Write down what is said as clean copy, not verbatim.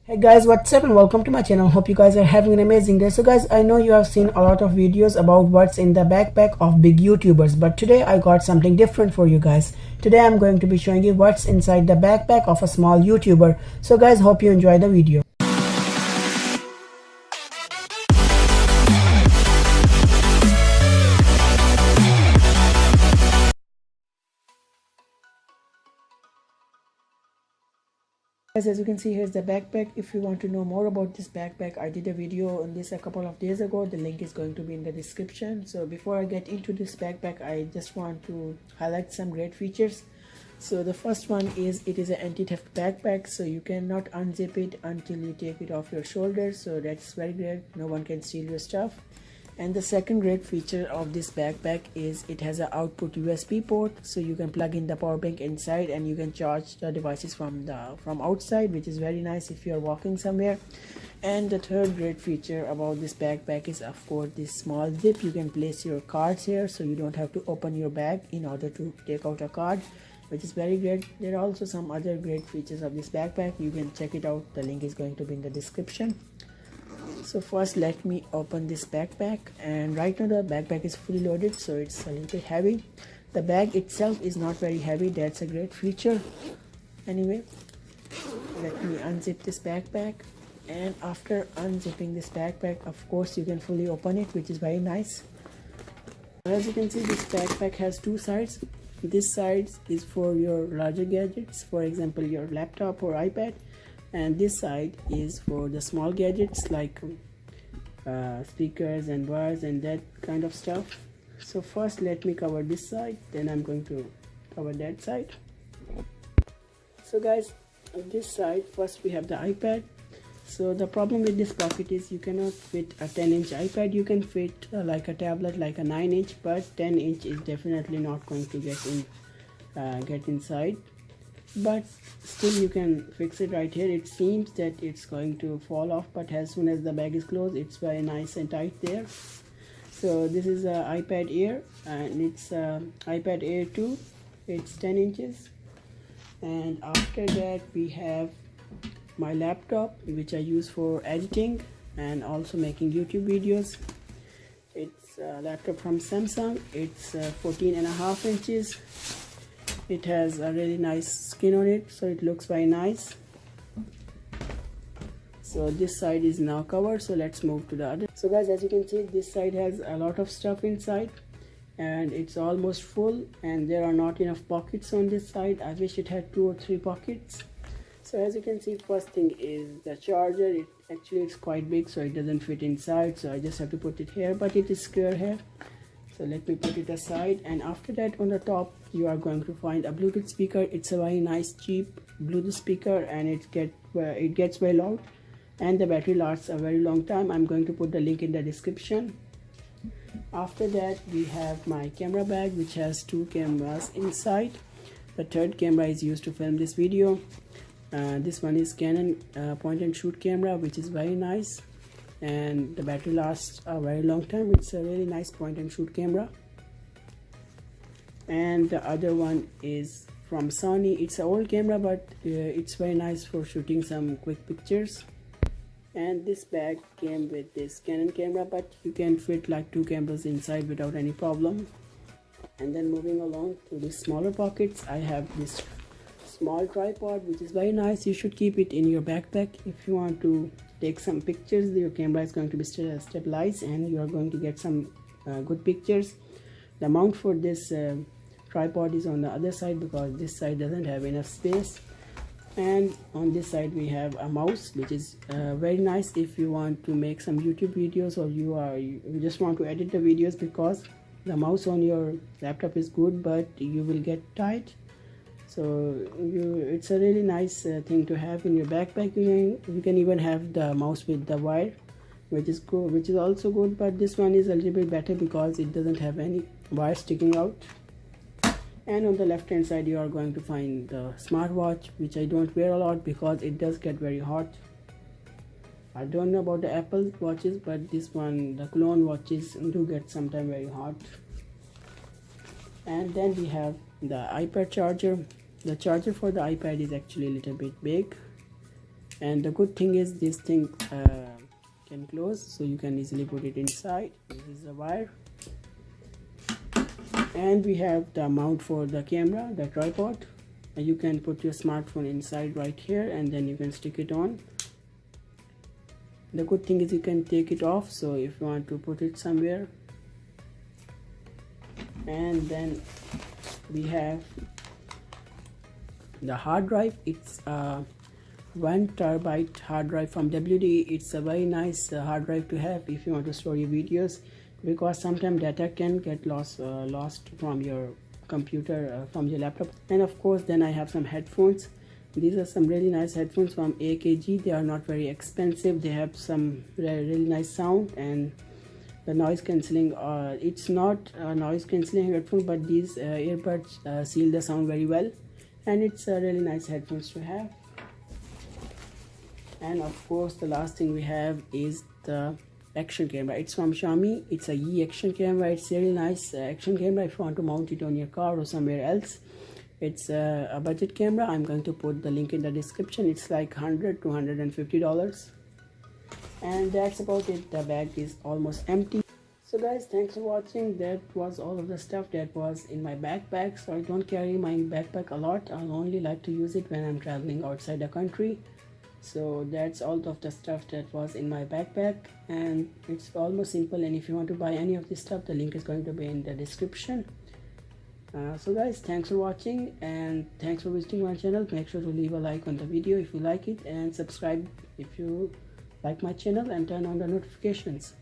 Hey guys, what's up and welcome to my channel. Hope you guys are having an amazing day. So guys, I know you have seen a lot of videos about what's in the backpack of big YouTubers, but today I got something different for you guys. Today I'm going to be showing you what's inside the backpack of a small YouTuber. So guys, hope you enjoy the video. Guys, as you can see, here's the backpack. If you want to know more about this backpack, I did a video on this a couple of days ago. The link is going to be in the description. So before I get into this backpack, I just want to highlight some great features. So the first one is it is an anti-theft backpack, so you cannot unzip it until you take it off your shoulders. So that's very great. No one can steal your stuff. And the second great feature of this backpack is it has an output USB port, so you can plug in the power bank inside and you can charge the devices from outside, which is very nice if you are walking somewhere. And the third great feature about this backpack is of course this small zip. You can place your cards here, so you don't have to open your bag in order to take out a card, which is very great. There are also some other great features of this backpack. You can check it out. The link is going to be in the description. So first let me open this backpack, and right now the backpack is fully loaded, so it's a little bit heavy. The bag itself is not very heavy. That's a great feature. Anyway, let me unzip this backpack, and after unzipping this backpack, of course you can fully open it, which is very nice. As you can see, this backpack has two sides. This side is for your larger gadgets, for example your laptop or iPad, and this side is for the small gadgets like speakers and wires and that kind of stuff. So first let me cover this side, then I'm going to cover that side. So guys, on this side first we have the iPad. So the problem with this pocket is you cannot fit a 10-inch iPad. You can fit like a tablet, like a 9-inch, but 10-inch is definitely not going to get inside. But still you can fix it right here. It seems that it's going to fall off, but as soon as the bag is closed, it's very nice and tight there. So this is a iPad Air, and it's iPad Air 2. It's 10 inches. And after that we have my laptop, which I use for editing and also making YouTube videos. It's a laptop from Samsung. It's 14.5 inches. It has a really nice skin on it, so it looks very nice. So this side is now covered, so let's move to the other. So guys, as you can see, this side has a lot of stuff inside and it's almost full, and there are not enough pockets on this side. I wish it had 2 or 3 pockets. So as you can see, first thing is the charger. It's quite big, so it doesn't fit inside, so I just have to put it here, but it is square here. So let me put it aside, and after that on the top you are going to find a Bluetooth speaker. It's a very nice cheap Bluetooth speaker, and it gets very loud, and the battery lasts a very long time. I'm going to put the link in the description. After that we have my camera bag, which has 2 cameras inside. The third camera is used to film this video. This one is Canon point and shoot camera, which is very nice, and the battery lasts a very long time. It's a really nice point and shoot camera. And the other one is from Sony. It's an old camera, but it's very nice for shooting some quick pictures. And this bag came with this Canon camera, but you can fit like 2 cameras inside without any problem. And then moving along to the smaller pockets, I have this small tripod, which is very nice. You should keep it in your backpack if you want to take some pictures. Your camera is going to be stabilized and you are going to get some good pictures. The mount for this tripod is on the other side because this side doesn't have enough space. And on this side we have a mouse, which is very nice if you want to make some YouTube videos, or you just want to edit the videos, because the mouse on your laptop is good but you will get tight. So it's a really nice thing to have in your backpack. You can even have the mouse with the wire, which is good, which is also good, but this one is a little bit better because it doesn't have any wire sticking out. And on the left hand side you are going to find the smartwatch, which I don't wear a lot because it does get very hot. I don't know about the Apple watches, but this one, the clone watches, do get sometimes very hot. And then we have the iPad charger. The charger for the iPad is actually a little bit big, And the good thing is this thing can close, so you can easily put it inside. This is the wire, and we have the mount for the camera, the tripod. You can put your smartphone inside right here, and then you can stick it on. The good thing is you can take it off, so if you want to put it somewhere. And then we have the hard drive. It's a 1 terabyte hard drive from WD. It's a very nice hard drive to have if you want to store your videos, because sometimes data can get lost from your computer, from your laptop. And of course, then I have some headphones. These are some really nice headphones from AKG. They are not very expensive. They have some really nice sound, and the noise cancelling. It's not a noise cancelling headphone, but these earbuds seal the sound very well, and it's really nice headphones to have. And of course, the last thing we have is the action camera. It's from Xiaomi. It's a E action camera. It's really nice action camera if you want to mount it on your car or somewhere else. It's a budget camera. I'm going to put the link in the description. It's like $100 to $150. And that's about it. The bag is almost empty. So guys, thanks for watching. That was all of the stuff that was in my backpack. So I don't carry my backpack a lot. I only like to use it when I'm traveling outside the country. So that's all of the stuff that was in my backpack, and it's almost simple. And if you want to buy any of this stuff, the link is going to be in the description. So guys, thanks for watching, and thanks for visiting my channel. Make sure to leave a like on the video if you like it, and subscribe if you like my channel, and turn on the notifications.